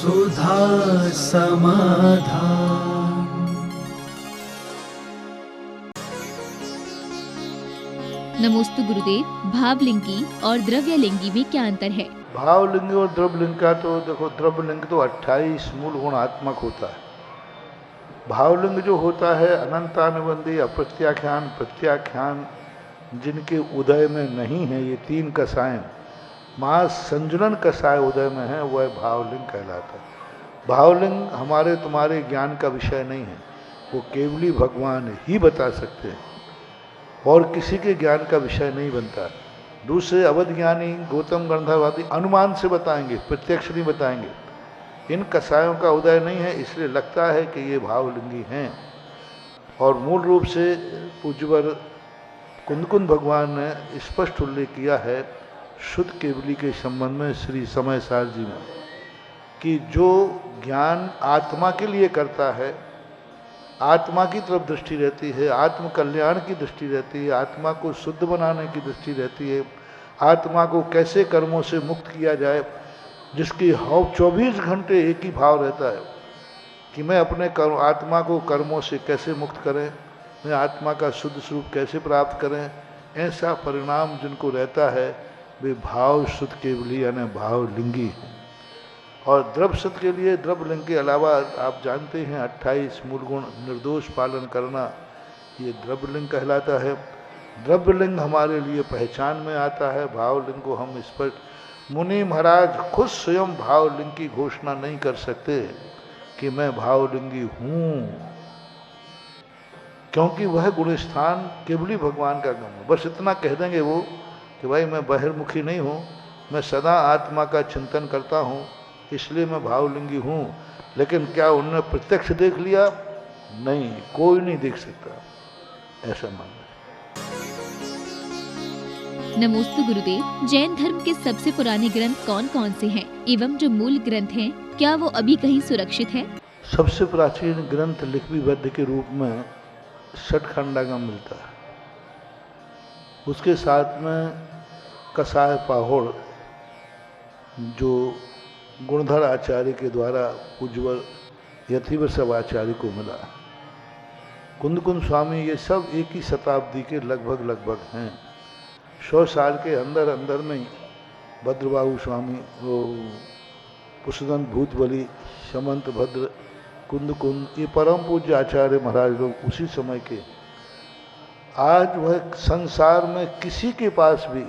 सुधा समाधान। नमोस्तु गुरुदेव। भावलिंगी और द्रव्यलिंगी में क्या अंतर है? भावलिंग और द्रव्यलिंग का तो देखो, द्रव्यलिंग तो 28 मूल गुणात्मक होता है। भावलिंग जो होता है अनंतानुबंधी, अप्रत्याख्यान, प्रत्याख्यान, जिनके उदय में नहीं है, ये तीन कसायन महासंजुलन कसाय उदय में है, वह भावलिंग कहलाता है। भावलिंग हमारे तुम्हारे ज्ञान का विषय नहीं है, वो केवली भगवान ही बता सकते हैं और किसी के ज्ञान का विषय नहीं बनता। दूसरे अवध ज्ञानी गौतम गंधर्वादी अनुमान से बताएंगे, प्रत्यक्ष नहीं बताएंगे। इन कसायों का उदय नहीं है, इसलिए लगता है कि ये भावलिंगी हैं। और मूल रूप से पूज्यवर कुंदकुंद भगवान ने स्पष्ट उल्लेख किया है शुद्ध केवली के संबंध में श्री समय सार जी में, कि जो ज्ञान आत्मा के लिए करता है, आत्मा की तरफ दृष्टि रहती है, आत्म कल्याण की दृष्टि रहती है, आत्मा को शुद्ध बनाने की दृष्टि रहती है, आत्मा को कैसे कर्मों से मुक्त किया जाए, जिसकी 24 घंटे एक ही भाव रहता है कि मैं अपने आत्मा को कर्मों से कैसे मुक्त करें, मैं आत्मा का शुद्ध स्वरूप कैसे प्राप्त करें, ऐसा परिणाम जिनको रहता है वे भाव शुद्ध केवली यानी भावलिंगी है। और द्रव्य शुद्ध के लिए द्रव्यलिंग के अलावा आप जानते हैं 28 मूल गुण निर्दोष पालन करना, ये द्रव्यलिंग कहलाता है। द्रव्यलिंग हमारे लिए पहचान में आता है, भावलिंग को हम स्पष्ट मुनि महाराज खुद स्वयं भावलिंग की घोषणा नहीं कर सकते कि मैं भावलिंगी हूँ, क्योंकि वह गुणस्थान केवली भगवान का गम है। बस इतना कह देंगे वो कि भाई मैं बहिर्मुखी नहीं हूँ, मैं सदा आत्मा का चिंतन करता हूँ, इसलिए मैं भावलिंगी हूँ। लेकिन क्या उन्होंने प्रत्यक्ष देख लिया? नहीं, कोई नहीं देख सकता, ऐसा मानना है। नमोस्तु गुरुदेव। जैन धर्म के सबसे पुराने ग्रंथ कौन कौन से हैं एवं जो मूल ग्रंथ हैं क्या वो अभी कहीं सुरक्षित है? सबसे प्राचीन ग्रंथ लिखिबद्ध के रूप में षटखंडागम मिलता है, उसके साथ में कसाय पाहोड़ जो गुणधर आचार्य के द्वारा पूज्यवर यतिवृषभ आचार्य को मिला, कुंदकुंद स्वामी, ये सब एक ही शताब्दी के लगभग हैं। 100 साल के अंदर अंदर में ही भद्रबाहु स्वामी, वो पुष्पदंत भूतबली, समंत भद्र, कुंदकुंद, ये परम पूज्य आचार्य महाराज लोग उसी समय के। आज वह संसार में किसी के पास भी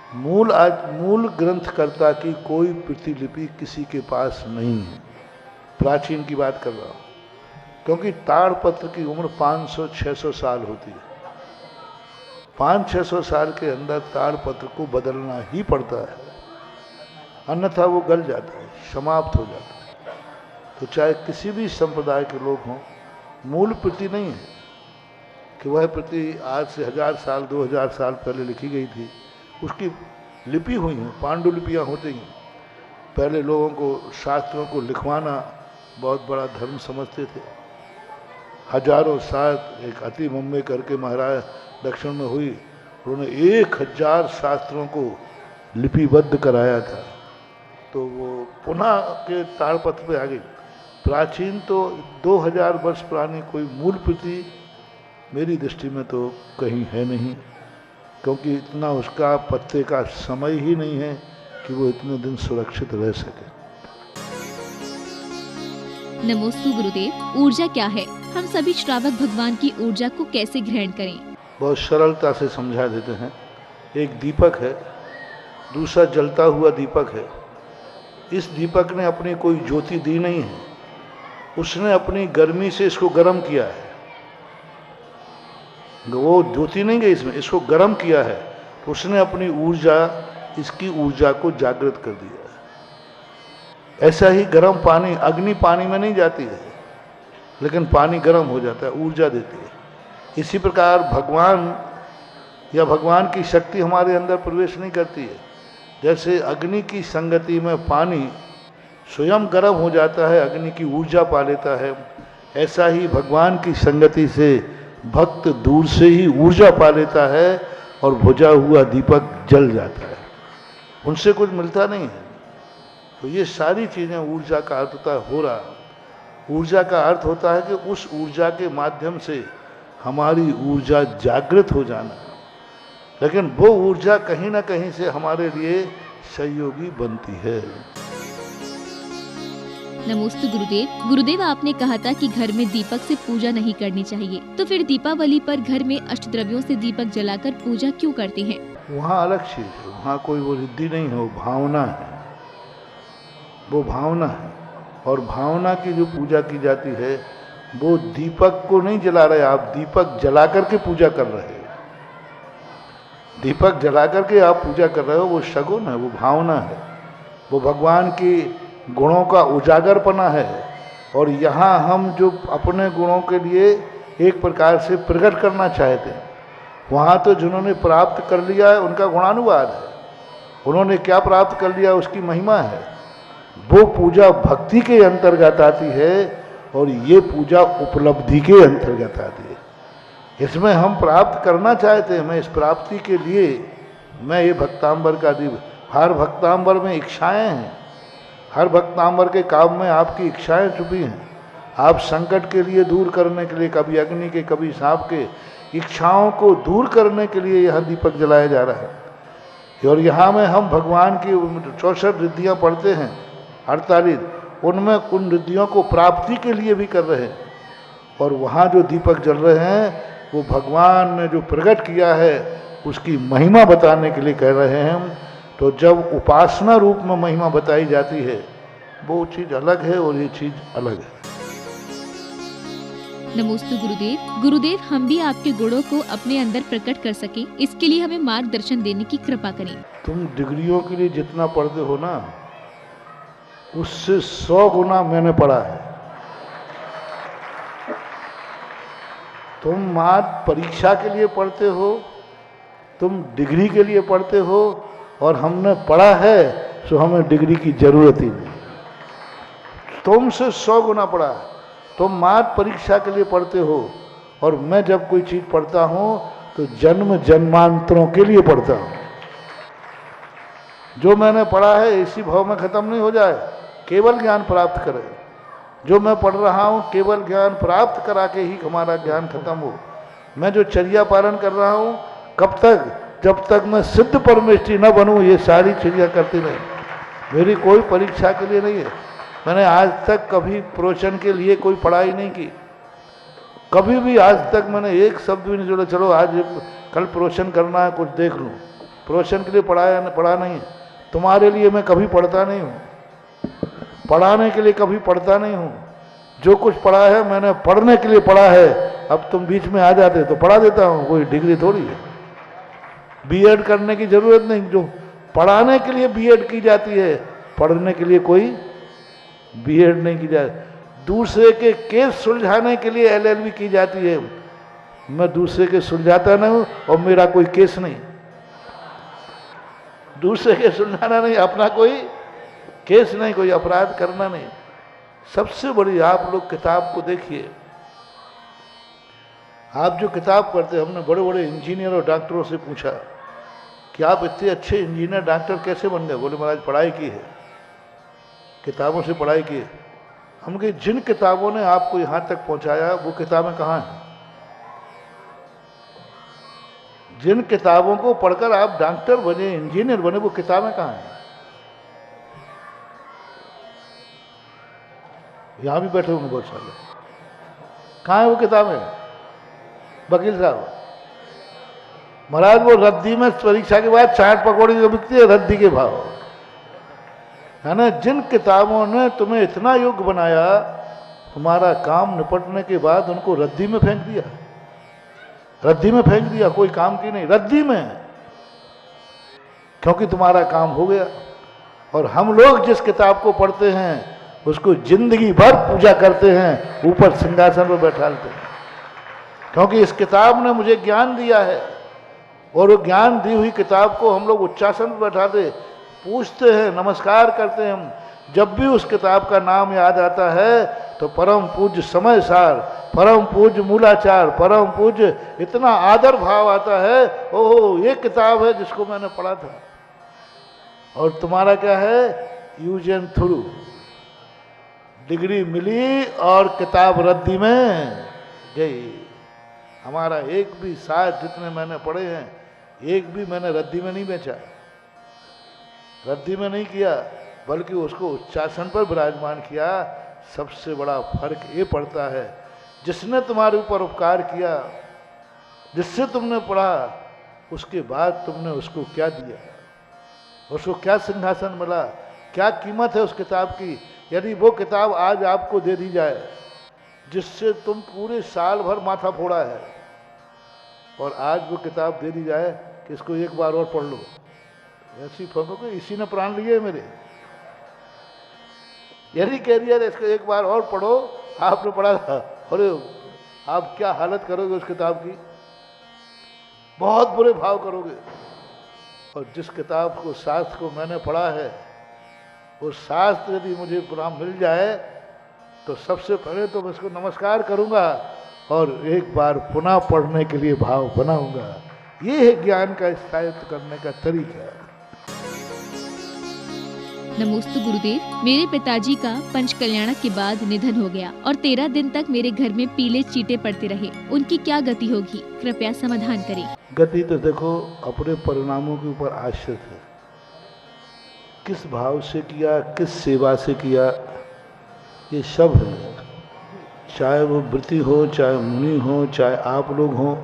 मूल ग्रंथकर्ता की कोई प्रतिलिपि किसी के पास नहीं है। प्राचीन की बात कर रहा हूँ, क्योंकि ताड़पत्र की उम्र 500-600 साल होती है। 500-600 साल के अंदर ताड़पत्र को बदलना ही पड़ता है, अन्यथा वो गल जाता है, समाप्त हो जाता है। तो चाहे किसी भी संप्रदाय के लोग हों, मूल प्रति नहीं है कि वह प्रति आज से 1000 साल 2000 साल पहले लिखी गई थी, उसकी लिपि हुई हैं, पांडुलिपियाँ होती हैं। पहले लोगों को शास्त्रों को लिखवाना बहुत बड़ा धर्म समझते थे। हजारों साल एक अति मुंबई करके महाराज दक्षिण में हुई, उन्होंने 1000 शास्त्रों को लिपिबद्ध कराया था, तो वो पुनः के ताड़पत्र पे आ गई। प्राचीन तो 2000 वर्ष पुरानी कोई मूल प्रति मेरी दृष्टि में तो कहीं है नहीं, क्योंकि इतना उसका पत्ते का समय ही नहीं है कि वो इतने दिन सुरक्षित रह सके। नमोस्तु गुरुदेव। ऊर्जा क्या है? हम सभी श्रावक भगवान की ऊर्जा को कैसे ग्रहण करें? बहुत सरलता से समझा देते हैं। एक दीपक है, दूसरा जलता हुआ दीपक है। इस दीपक ने अपनी कोई ज्योति दी नहीं है, उसने अपनी गर्मी से इसको गर्म किया है। वो ज्योति नहीं गई इसमें, इसको गर्म किया है, तो उसने अपनी ऊर्जा, इसकी ऊर्जा को जागृत कर दिया है। ऐसा ही गर्म पानी, अग्नि पानी में नहीं जाती है, लेकिन पानी गर्म हो जाता है, ऊर्जा देती है। इसी प्रकार भगवान या भगवान की शक्ति हमारे अंदर प्रवेश नहीं करती है। जैसे अग्नि की संगति में पानी स्वयं गर्म हो जाता है, अग्नि की ऊर्जा पा लेता है, ऐसा ही भगवान की संगति से भक्त दूर से ही ऊर्जा पा लेता है और बुझा हुआ दीपक जल जाता है। उनसे कुछ मिलता नहीं है, तो ये सारी चीज़ें ऊर्जा का अर्थ होता है हो रहा। ऊर्जा का अर्थ होता है कि उस ऊर्जा के माध्यम से हमारी ऊर्जा जागृत हो जाना, लेकिन वो ऊर्जा कहीं ना कहीं से हमारे लिए सहयोगी बनती है। नमोस्तु गुरुदेव। गुरुदेव, आपने कहा था कि घर में दीपक से पूजा नहीं करनी चाहिए, तो फिर दीपावली पर घर में अष्टद्रव्यों से दीपक जलाकर पूजा क्यों करते हैं? वहाँ अलग चीज है, वहाँ कोई वो रिद्धि नहीं है, वो भावना है, वो भावना है। और भावना की जो पूजा की जाती है वो दीपक को नहीं जला रहे, आप दीपक जला करके पूजा कर रहे हैं। दीपक जला करके आप पूजा कर रहे हो, वो शगुन है, वो भावना है, वो भगवान की गुणों का उजागरपना है। और यहाँ हम जो अपने गुणों के लिए एक प्रकार से प्रकट करना चाहते हैं, वहाँ तो जिन्होंने प्राप्त कर लिया है उनका गुणानुवाद है, उन्होंने क्या प्राप्त कर लिया उसकी महिमा है। वो पूजा भक्ति के अंतर्गत आती है और ये पूजा उपलब्धि के अंतर्गत आती है। इसमें हम प्राप्त करना चाहते हैं, मैं इस प्राप्ति के लिए मैं ये भक्तांबर का दिव्य, हर भक्तांबर में इच्छाएं हैं, हर भक्तांबर के काम में आपकी इच्छाएं छुपी हैं। आप संकट के लिए दूर करने के लिए, कभी अग्नि के कभी सांप के, इच्छाओं को दूर करने के लिए यह दीपक जलाया जा रहा है। और यहाँ में हम भगवान की 64 रिद्धियाँ पढ़ते हैं, 48, उनमें उन रिद्धियों को प्राप्ति के लिए भी कर रहे हैं। और वहाँ जो दीपक जल रहे हैं वो भगवान ने जो प्रकट किया है उसकी महिमा बताने के लिए कर रहे हैं हम। तो जब उपासना रूप में महिमा बताई जाती है वो चीज़ अलग है और ये चीज़ अलग है। नमोस्तु गुरुदेव। गुरुदेव, हम भी आपके गुणों को अपने अंदर प्रकट कर सके, इसके लिए हमें मार्गदर्शन देने की कृपा करें। तुम डिग्रियों के लिए जितना पढ़ते हो ना, उससे 100 गुना मैंने पढ़ा है। तुम मात्र परीक्षा के लिए पढ़ते हो, तुम डिग्री के लिए पढ़ते हो, और हमने पढ़ा है तो हमें डिग्री की जरूरत ही नहीं। तुमसे 100 गुना पढ़ा है। तुम मात्र परीक्षा के लिए पढ़ते हो, और मैं जब कोई चीज़ पढ़ता हूँ तो जन्म जन्मांतरों के लिए पढ़ता हूँ। जो मैंने पढ़ा है इसी भाव में ख़त्म नहीं हो जाए, केवल ज्ञान प्राप्त करे। जो मैं पढ़ रहा हूँ केवल ज्ञान प्राप्त करा के ही हमारा ज्ञान खत्म हो। मैं जो चर्या पालन कर रहा हूँ, कब तक? जब तक मैं सिद्ध परमेष्ठी न बनूँ ये सारी चर्या करती नहीं। मेरी कोई परीक्षा के लिए नहीं है। मैंने आज तक कभी प्रवचन के लिए कोई पढ़ाई नहीं की, कभी भी आज तक मैंने एक शब्द भी नहीं जोड़ा चलो आज कल प्रवचन करना है कुछ देख लूँ। प्रवचन के लिए पढ़ा नहीं है। तुम्हारे लिए मैं कभी पढ़ता नहीं हूँ, पढ़ाने के लिए कभी पढ़ता नहीं हूँ। जो कुछ पढ़ा है मैंने पढ़ने के लिए पढ़ा है। अब तुम बीच में आ जाते तो पढ़ा देता हूँ, कोई डिग्री थोड़ी है। बीएड करने की जरूरत नहीं, जो पढ़ाने के लिए बीएड की जाती है, पढ़ने के लिए कोई बीएड नहीं की जाती। दूसरे के केस सुलझाने के लिए एलएलबी की जाती है। मैं दूसरे के सुलझाता नहीं हूँ और मेरा कोई केस नहीं, दूसरे के सुलझाना नहीं, अपना कोई केस नहीं, कोई अपराध करना नहीं। सबसे बड़ी आप लोग किताब को देखिए, आप जो किताब पढ़ते, हमने बड़े बड़े इंजीनियर और डॉक्टरों से पूछा कि आप इतने अच्छे इंजीनियर डॉक्टर कैसे बन गए? बोले महाराज पढ़ाई की है, किताबों से पढ़ाई की है। हम कहे जिन किताबों ने आपको यहाँ तक पहुँचाया वो किताबें कहाँ हैं? जिन किताबों को पढ़कर आप डॉक्टर बने, इंजीनियर बने, वो किताबें कहाँ हैं? यहाँ भी बैठे होंगे बहुत सारे, कहाँ है वो किताबें? वकील साहब महाराज वो रद्दी में परीक्षा के बाद चाट पकौड़ी जो बिकती है रद्दी के भाव है ना। जिन किताबों ने तुम्हें इतना योग्य बनाया, तुम्हारा काम निपटने के बाद उनको रद्दी में फेंक दिया, रद्दी में फेंक दिया, कोई काम की नहीं, रद्दी में, क्योंकि तुम्हारा काम हो गया। और हम लोग जिस किताब को पढ़ते हैं उसको जिंदगी भर पूजा करते हैं, ऊपर सिंहासन पर बैठाते हैं, क्योंकि इस किताब ने मुझे ज्ञान दिया है। और वो ज्ञान दी हुई किताब को हम लोग उच्चासन पर बैठाते, पूछते हैं, नमस्कार करते हैं। हम जब भी उस किताब का नाम याद आता है तो परम पूज्य समय सार, परम पूज्य मूलाचार, परम पूज्य, इतना आदर भाव आता है, ओहो ये किताब है जिसको मैंने पढ़ा था। और तुम्हारा क्या है? यूज एंड थ्रू, डिग्री मिली और किताब रद्दी में गई। हमारा एक भी साथ जितने मैंने पढ़े हैं, एक भी मैंने रद्दी में नहीं बेचा, रद्दी में नहीं किया, बल्कि उसको उच्चासन पर विराजमान किया। सबसे बड़ा फर्क ये पड़ता है, जिसने तुम्हारे ऊपर उपकार किया, जिससे तुमने पढ़ा, उसके बाद तुमने उसको क्या दिया, उसको क्या सिंहासन मिला, क्या कीमत है उस किताब की। यदि वो किताब आज आपको दे दी जाए जिससे तुम पूरे साल भर माथा फोड़ा है, और आज वो किताब दे दी जाए कि इसको एक बार और पढ़ लो, ऐसी फंको कि इसी ने प्राण लिए मेरे। यदि कह दिया इसको एक बार और पढ़ो, आपने पढ़ा था, अरे आप क्या हालत करोगे उस किताब की, बहुत बुरे भाव करोगे। और जिस किताब को, शास्त्र को मैंने पढ़ा है, वो शास्त्र यदि मुझे पूरा मिल जाए तो सबसे पहले तो मैं इसको नमस्कार करूंगा और एक बार पुनः पढ़ने के लिए भाव बनाऊंगा। ये है ज्ञान का स्थायित्व करने का तरीका। नमोस्तु गुरुदेव, मेरे पिताजी का पंचकल्याणक के बाद निधन हो गया और 13 दिन तक मेरे घर में पीले चीटे पड़ते रहे। उनकी क्या गति होगी, कृपया समाधान करें। गति तो देखो अपने परिणामों के ऊपर आश्रित है, किस भाव से किया, किस सेवा से किया, ये सब है। चाहे वो वृत्ति हो, चाहे मुनि हो, चाहे आप लोग हो,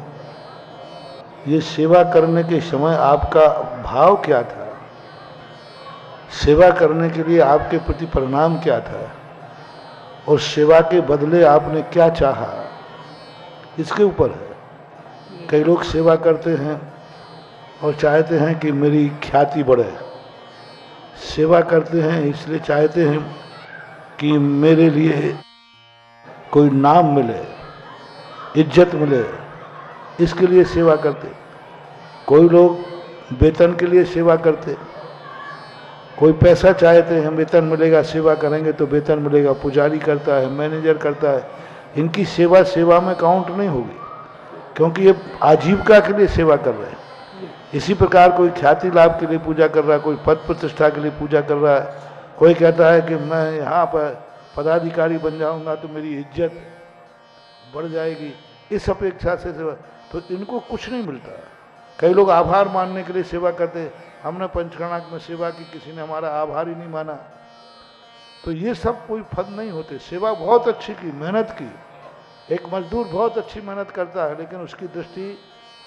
ये सेवा करने के समय आपका भाव क्या था, सेवा करने के लिए आपके प्रति परिणाम क्या था, और सेवा के बदले आपने क्या चाहा, इसके ऊपर है। कई लोग सेवा करते हैं और चाहते हैं कि मेरी ख्याति बढ़े, सेवा करते हैं इसलिए चाहते हैं कि मेरे लिए कोई नाम मिले, इज्जत मिले, इसके लिए सेवा करते। कोई लोग वेतन के लिए सेवा करते, कोई पैसा चाहते हैं, वेतन मिलेगा, सेवा करेंगे तो वेतन मिलेगा। पुजारी करता है, मैनेजर करता है, इनकी सेवा सेवा में काउंट नहीं होगी, क्योंकि ये आजीविका के लिए सेवा कर रहे हैं। इसी प्रकार कोई ख्याति लाभ के लिए पूजा कर रहा है, कोई पद प्रतिष्ठा के लिए पूजा कर रहा है, कोई कहता है कि मैं यहाँ पर पदाधिकारी बन जाऊँगा तो मेरी इज्जत बढ़ जाएगी, इस अपेक्षा से सेवा, तो इनको कुछ नहीं मिलता। कई लोग आभार मानने के लिए सेवा करते, हमने पंचकर्णाक में सेवा की, किसी ने हमारा आभार ही नहीं माना, तो ये सब कोई फल नहीं होते। सेवा बहुत अच्छी की, मेहनत की, एक मजदूर बहुत अच्छी मेहनत करता है, लेकिन उसकी दृष्टि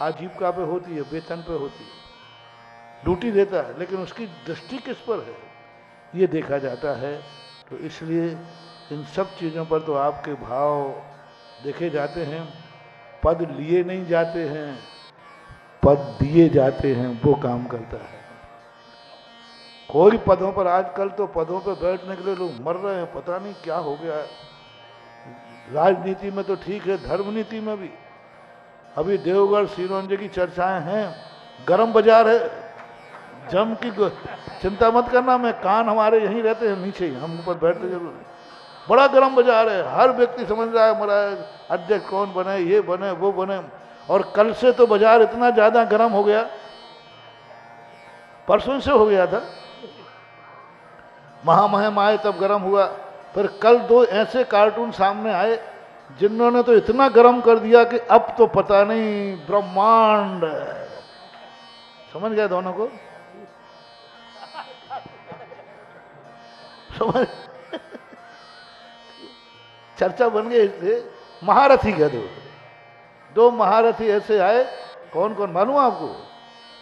आजीविका पे होती है, वेतन पे होती है, ड्यूटी देता है, लेकिन उसकी दृष्टि किस पर है ये देखा जाता है। तो इसलिए इन सब चीज़ों पर तो आपके भाव देखे जाते हैं। पद लिए नहीं जाते हैं, पद दिए जाते हैं, वो काम करता है। कोई पदों पर, आजकल तो पदों पर बैठने के लिए लोग मर रहे हैं, पता नहीं क्या हो गया है। राजनीति में तो ठीक है, धर्म नीति में भी अभी देवगढ़ सिरोंजे की चर्चाएं हैं, गरम बाजार है, जम की चिंता मत करना, मैं कान हमारे यहीं रहते हैं नीचे ही, हम ऊपर बैठते जरूर है। बड़ा गरम बाजार है, हर व्यक्ति समझ रहा है हमारा अध्यक्ष कौन बने, ये बने, वो बने। और कल से तो बाजार इतना ज्यादा गरम हो गया, परसों से हो गया था, महामहिम आए तब गरम हुआ। फिर कल 2 ऐसे कार्टून सामने आए जिन्होंने तो इतना गर्म कर दिया कि अब तो पता नहीं ब्रह्मांड, समझ गया दोनों को, समझ चर्चा बन गई। इसलिए महारथी कह दो महारथी ऐसे आए, कौन कौन मालूम आपको,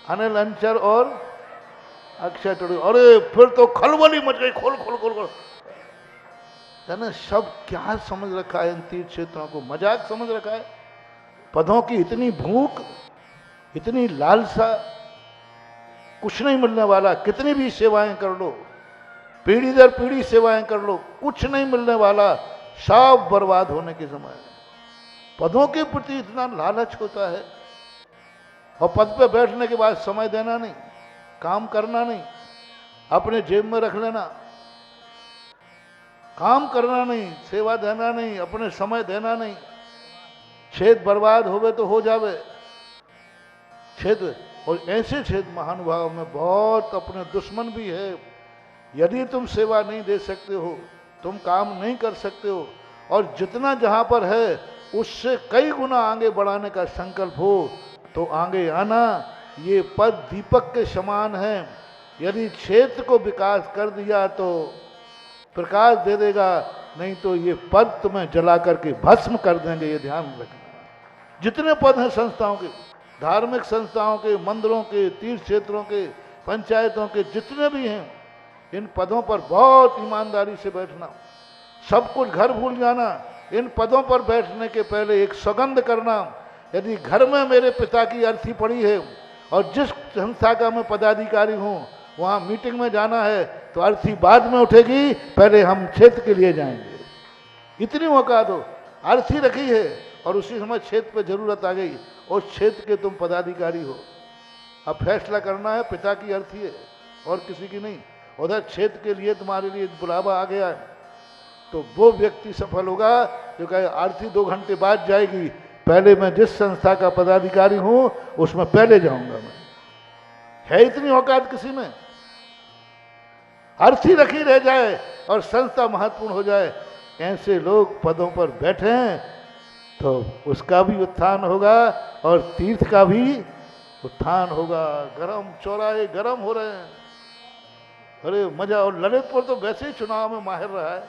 अनिल अंचर और अक्षय टुडू। अरे फिर तो खलबली मच गई, खोल खोल खोल खोल, ना सब क्या समझ रखा है, इन तीर्थ क्षेत्रों को मजाक समझ रखा है। पदों की इतनी भूख, इतनी लालसा, कुछ नहीं मिलने वाला, कितनी भी सेवाएं कर लो, पीढ़ी दर पीढ़ी सेवाएं कर लो, कुछ नहीं मिलने वाला, सब बर्बाद होने के समय। पदों के प्रति इतना लालच होता है, और पद पे बैठने के बाद समय देना नहीं, काम करना नहीं, अपने जेब में रख लेना, काम करना नहीं, सेवा देना नहीं, अपने समय देना नहीं। छेद बर्बाद होवे तो हो जावे छेद। और ऐसे छेद महानुभाव में बहुत अपने दुश्मन भी है, यदि तुम सेवा नहीं दे सकते हो, तुम काम नहीं कर सकते हो, और जितना जहाँ पर है उससे कई गुना आगे बढ़ाने का संकल्प हो, तो आगे आना। ये पद दीपक के समान है, यदि क्षेत्र को विकास कर दिया तो प्रकाश दे देगा, नहीं तो ये पद तुम्हें जला करके भस्म कर देंगे, ये ध्यान रखना। जितने पद हैं संस्थाओं के, धार्मिक संस्थाओं के, मंदिरों के, तीर्थ क्षेत्रों के, पंचायतों के, जितने भी हैं, इन पदों पर बहुत ईमानदारी से बैठना, सब कुछ घर भूल जाना। इन पदों पर बैठने के पहले एक सौगंध करना, यदि घर में मेरे पिता की अर्थी पड़ी है और जिस संस्था का मैं पदाधिकारी हूँ वहाँ मीटिंग में जाना है, तो अर्थी बाद में उठेगी, पहले हम क्षेत्र के लिए जाएंगे। इतनी औकात हो, अर्थी रखी है और उसी समय क्षेत्र पे जरूरत आ गई, उस क्षेत्र के तुम पदाधिकारी हो। अब फैसला करना है, पिता की अर्थी है और किसी की नहीं। उधर क्षेत्र के लिए तुम्हारे लिए बुलावा आ गया है, तो वो व्यक्ति सफल होगा जो कहे आरती 2 घंटे बाद जाएगी, पहले मैं जिस संस्था का पदाधिकारी हूं उसमें पहले जाऊंगा। मैं है इतनी औकात किसी में? अर्थी रखी रह जाए और संस्था महत्वपूर्ण हो जाए। ऐसे लोग पदों पर बैठे हैं तो उसका भी उत्थान होगा और तीर्थ का भी उत्थान होगा। गरम चौराहे गरम हो रहे हैं, अरे मजा। और ललितपुर तो वैसे ही चुनाव में माहिर रहा है।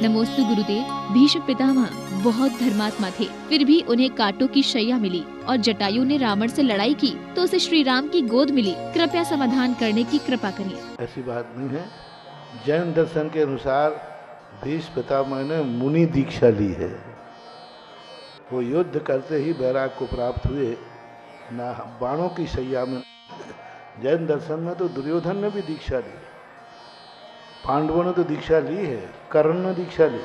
नमोस्तु गुरुदेव। भीष्म पितामह बहुत धर्मात्मा थे, फिर भी उन्हें कांटों की शैया मिली और जटायु ने रावण से लड़ाई की तो उसे श्री राम की गोद मिली। कृपया समाधान करने की कृपा करें। ऐसी बात नहीं है। जैन दर्शन के अनुसार भीष्म पितामह ने मुनि दीक्षा ली है। वो युद्ध करते ही वैराग को प्राप्त हुए, ना बाणों की शैया में। जैन दर्शन में तो दुर्योधन ने भी दीक्षा ली, पांडवों ने तो दीक्षा ली है, कर्ण ने दीक्षा ली,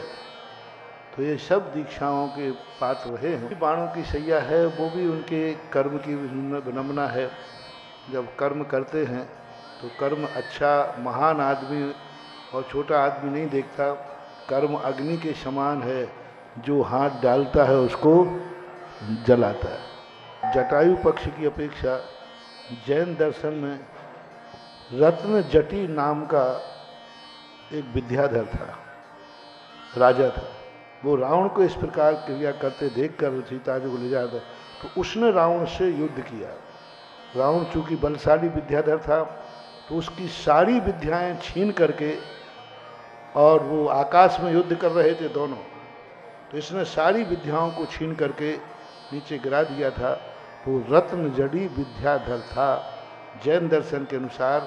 तो ये सब दीक्षाओं के पात्र रहे हैं। बाणों की शैया है, वो भी उनके कर्म की विनम्रता है। जब कर्म करते हैं तो कर्म अच्छा, महान आदमी और छोटा आदमी नहीं देखता। कर्म अग्नि के समान है, जो हाथ डालता है उसको जलाता है। जटायु पक्ष की अपेक्षा जैन दर्शन में रत्न जटी नाम का एक विद्याधर था, राजा था। वो रावण को इस प्रकार क्रिया करते देखकर सीता जी को ले जाता, तो उसने रावण से युद्ध किया। रावण चूंकि बलशाली विद्याधर था, तो उसकी सारी विद्याएं छीन करके, और वो आकाश में युद्ध कर रहे थे दोनों, तो इसने सारी विद्याओं को छीन करके नीचे गिरा दिया था। तो रत्न जड़ी विद्याधर था। जैन दर्शन के अनुसार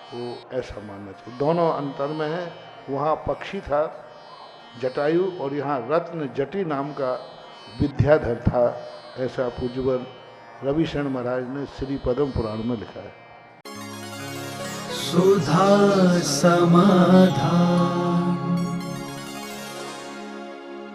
वो ऐसा मानना चाहिए। दोनों अंतर में है, वहाँ पक्षी था जटायु और यहाँ रत्न जटी नाम का विद्याधर था। ऐसा पूज्यवर रविशरण महाराज ने श्री पद्म पुराण में लिखा है। सुधा समाधान